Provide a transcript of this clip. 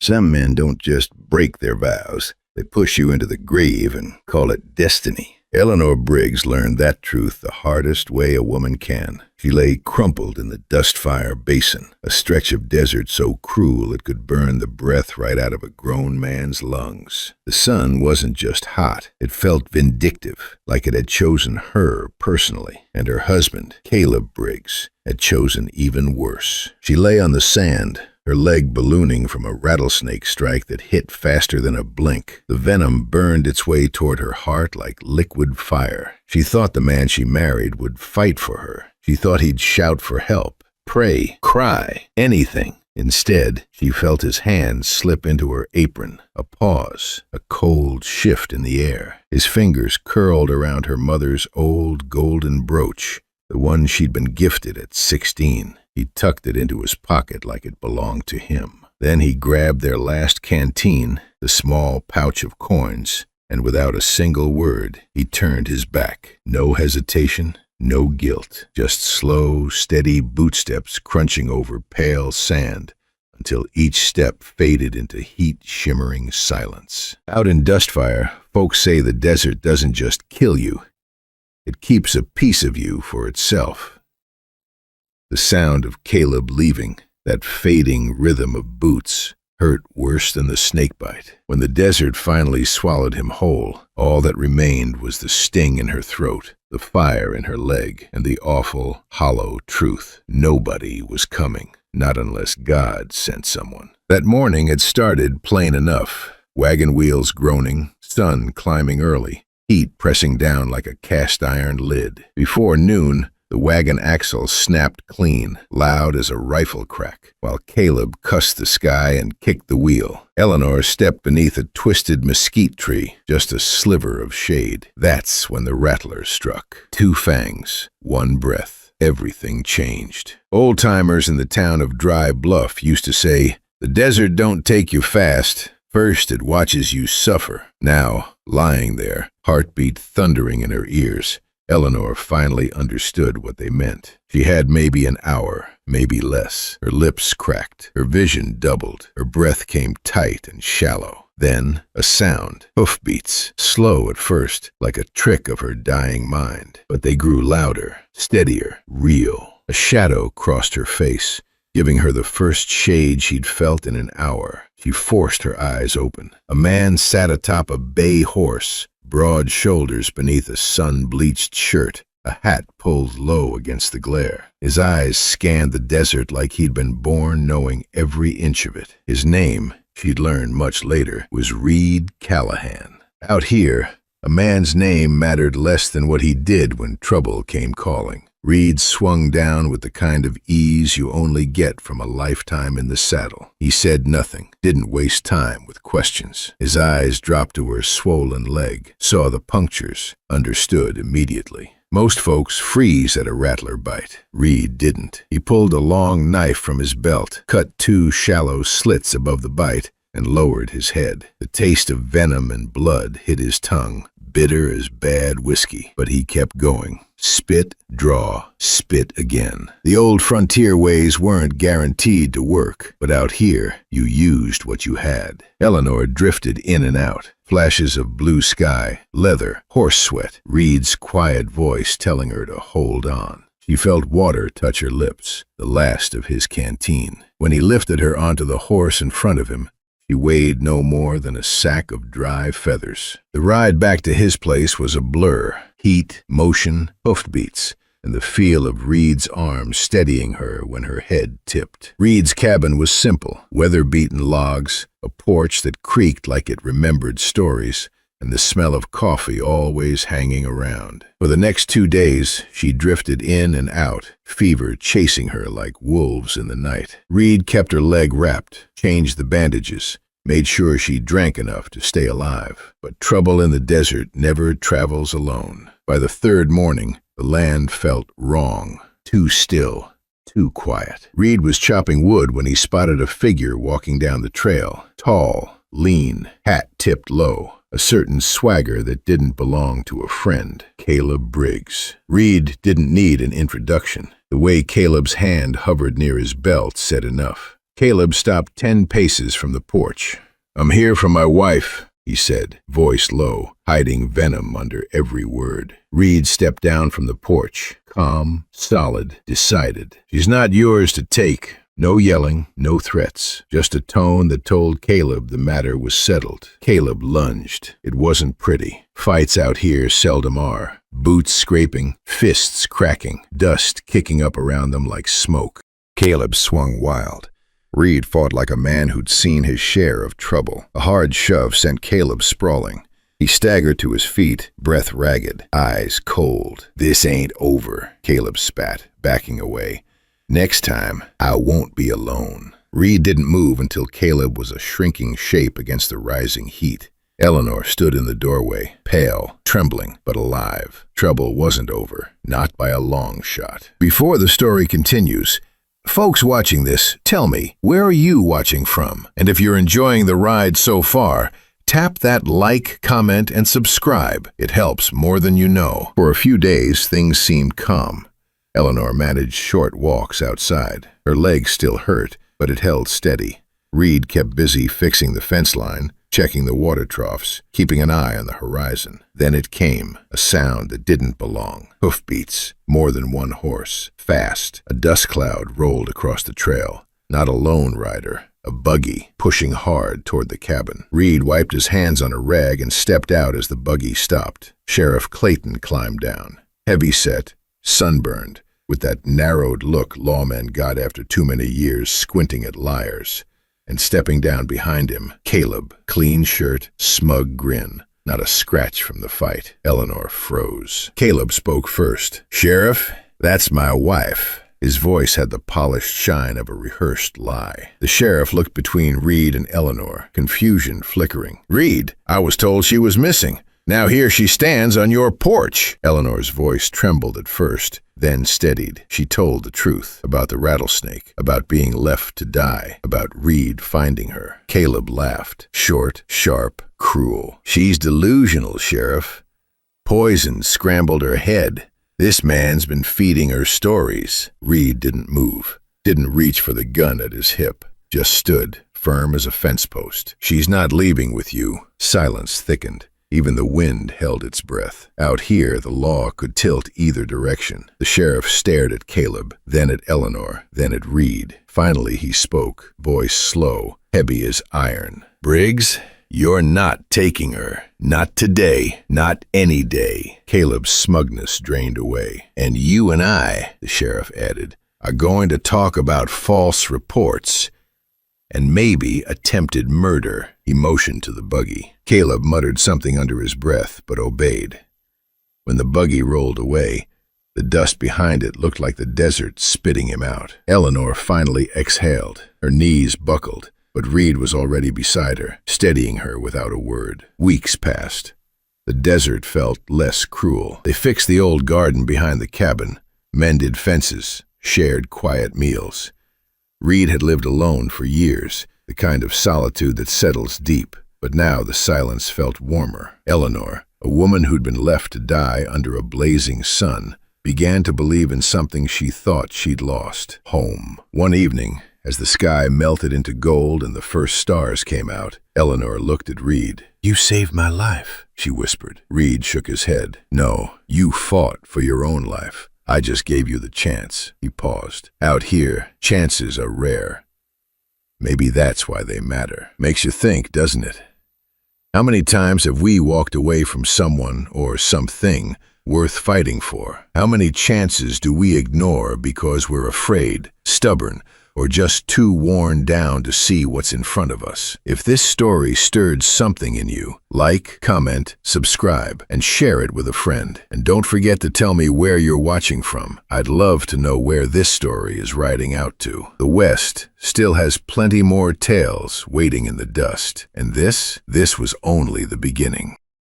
Some men don't just break their vows. They push you into the grave and call it destiny. Eleanor Briggs learned that truth the hardest way a woman can. She lay crumpled in the dust-fire basin, a stretch of desert so cruel it could burn the breath right out of a grown man's lungs. The sun wasn't just hot, it felt vindictive, like it had chosen her personally, and her husband, Caleb Briggs, had chosen even worse. She lay on the sand, her leg ballooning from a rattlesnake strike that hit faster than a blink. The venom burned its way toward her heart like liquid fire. She thought the man she married would fight for her. She thought he'd shout for help, pray, cry, anything. Instead, she felt his hand slip into her apron, a pause, a cold shift in the air. His fingers curled around her mother's old golden brooch, the one she'd been gifted at 16. He tucked it into his pocket like it belonged to him. Then he grabbed their last canteen, the small pouch of coins, and without a single word, he turned his back. No hesitation, no guilt, just slow, steady bootsteps crunching over pale sand until each step faded into heat-shimmering silence. Out in Dustfire, folks say the desert doesn't just kill you, it keeps a piece of you for itself. The sound of Caleb leaving, that fading rhythm of boots, hurt worse than the snakebite. When the desert finally swallowed him whole, all that remained was the sting in her throat, the fire in her leg, and the awful, hollow truth. Nobody was coming, not unless God sent someone. That morning had started plain enough. Wagon wheels groaning, sun climbing early, heat pressing down like a cast-iron lid. Before noon, the wagon axle snapped clean, loud as a rifle crack, while Caleb cussed the sky and kicked the wheel. Eleanor stepped beneath a twisted mesquite tree, just a sliver of shade. That's when the rattlers struck. 2 fangs, 1 breath. Everything changed. Old-timers in the town of Dry Bluff used to say, "The desert don't take you fast. First, it watches you suffer." Now, lying there, heartbeat thundering in her ears, Eleanor finally understood what they meant. She had maybe an hour, maybe less. Her lips cracked, her vision doubled, her breath came tight and shallow. Then, a sound, hoofbeats, slow at first, like a trick of her dying mind. But they grew louder, steadier, real. A shadow crossed her face, giving her the first shade she'd felt in an hour. She forced her eyes open. A man sat atop a bay horse, broad shoulders beneath a sun-bleached shirt, a hat pulled low against the glare. His eyes scanned the desert like he'd been born knowing every inch of it. His name, she'd learn much later, was Reed Callahan. Out here, a man's name mattered less than what he did when trouble came calling. Reed swung down with the kind of ease you only get from a lifetime in the saddle. He said nothing, didn't waste time with questions. His eyes dropped to her swollen leg, saw the punctures, understood immediately. Most folks freeze at a rattler bite. Reed didn't. He pulled a long knife from his belt, cut 2 shallow slits above the bite, and lowered his head. The taste of venom and blood hit his tongue, bitter as bad whiskey, but he kept going. Spit, draw, spit again. The old frontier ways weren't guaranteed to work, but out here, you used what you had. Eleanor drifted in and out. Flashes of blue sky, leather, horse sweat, Reed's quiet voice telling her to hold on. She felt water touch her lips, the last of his canteen. When he lifted her onto the horse in front of him, she weighed no more than a sack of dry feathers. The ride back to his place was a blur. Heat, motion, hoofbeats, and the feel of Reed's arms steadying her when her head tipped. Reed's cabin was simple, weather-beaten logs, a porch that creaked like it remembered stories, and the smell of coffee always hanging around. For the next 2 days, she drifted in and out, fever chasing her like wolves in the night. Reed kept her leg wrapped, changed the bandages, made sure she drank enough to stay alive. But trouble in the desert never travels alone. By the 3rd morning, the land felt wrong, too still, too quiet. Reed was chopping wood when he spotted a figure walking down the trail, tall, lean, hat tipped low, a certain swagger that didn't belong to a friend, Caleb Briggs. Reed didn't need an introduction. The way Caleb's hand hovered near his belt said enough. Caleb stopped 10 paces from the porch. "I'm here for my wife," he said, voice low, hiding venom under every word. Reed stepped down from the porch, calm, solid, decided. "She's not yours to take." No yelling, no threats, just a tone that told Caleb the matter was settled. Caleb lunged. It wasn't pretty. Fights out here seldom are. Boots scraping, fists cracking, dust kicking up around them like smoke. Caleb swung wild. Reed fought like a man who'd seen his share of trouble. A hard shove sent Caleb sprawling. He staggered to his feet, breath ragged, eyes cold. "This ain't over," Caleb spat, backing away. "Next time, I won't be alone." Reed didn't move until Caleb was a shrinking shape against the rising heat. Eleanor stood in the doorway, pale, trembling, but alive. Trouble wasn't over, not by a long shot. Before the story continues, folks watching this, tell me, where are you watching from? And if you're enjoying the ride so far, tap that like, comment, and subscribe. It helps more than you know. For a few days, things seemed calm. Eleanor managed short walks outside. Her legs still hurt, but it held steady. Reed kept busy fixing the fence line, checking the water troughs, keeping an eye on the horizon. Then it came, a sound that didn't belong. Hoofbeats, more than one horse. Fast, a dust cloud rolled across the trail. Not a lone rider, a buggy, pushing hard toward the cabin. Reed wiped his hands on a rag and stepped out as the buggy stopped. Sheriff Clayton climbed down. Heavy-set, sunburned, with that narrowed look lawmen got after too many years squinting at liars. And stepping down behind him, Caleb, clean shirt, smug grin, not a scratch from the fight. Eleanor froze. Caleb spoke first. "Sheriff, that's my wife." His voice had the polished shine of a rehearsed lie. The sheriff looked between Reed and Eleanor, confusion flickering. "Reed, I was told she was missing. Now here she stands on your porch." Eleanor's voice trembled at first, then steadied. She told the truth about the rattlesnake, about being left to die, about Reed finding her. Caleb laughed, short, sharp, cruel. "She's delusional, Sheriff. Poison scrambled her head. This man's been feeding her stories." Reed didn't move, didn't reach for the gun at his hip, just stood, firm as a fence post. "She's not leaving with you." Silence thickened. Even the wind held its breath. Out here, the law could tilt either direction. The sheriff stared at Caleb, then at Eleanor, then at Reed. Finally, he spoke, voice slow, heavy as iron. "Briggs, you're not taking her. Not today. Not any day." Caleb's smugness drained away. "And you and I," the sheriff added, "are going to talk about false reports and maybe attempted murder." He motioned to the buggy. Caleb muttered something under his breath, but obeyed. When the buggy rolled away, the dust behind it looked like the desert spitting him out. Eleanor finally exhaled. Her knees buckled, but Reed was already beside her, steadying her without a word. Weeks passed. The desert felt less cruel. They fixed the old garden behind the cabin, mended fences, shared quiet meals. Reed had lived alone for years, the kind of solitude that settles deep, but now the silence felt warmer. Eleanor, a woman who'd been left to die under a blazing sun, began to believe in something she thought she'd lost: home. One evening, as the sky melted into gold and the first stars came out, Eleanor looked at Reed. "You saved my life," she whispered. Reed shook his head. "No, you fought for your own life. I just gave you the chance." He paused. "Out here, chances are rare. Maybe that's why they matter." Makes you think, doesn't it? How many times have we walked away from someone or something worth fighting for? How many chances do we ignore because we're afraid, stubborn, or just too worn down to see what's in front of us? If this story stirred something in you, like, comment, subscribe, and share it with a friend. And don't forget to tell me where you're watching from. I'd love to know where this story is riding out to. The West still has plenty more tales waiting in the dust. And this was only the beginning.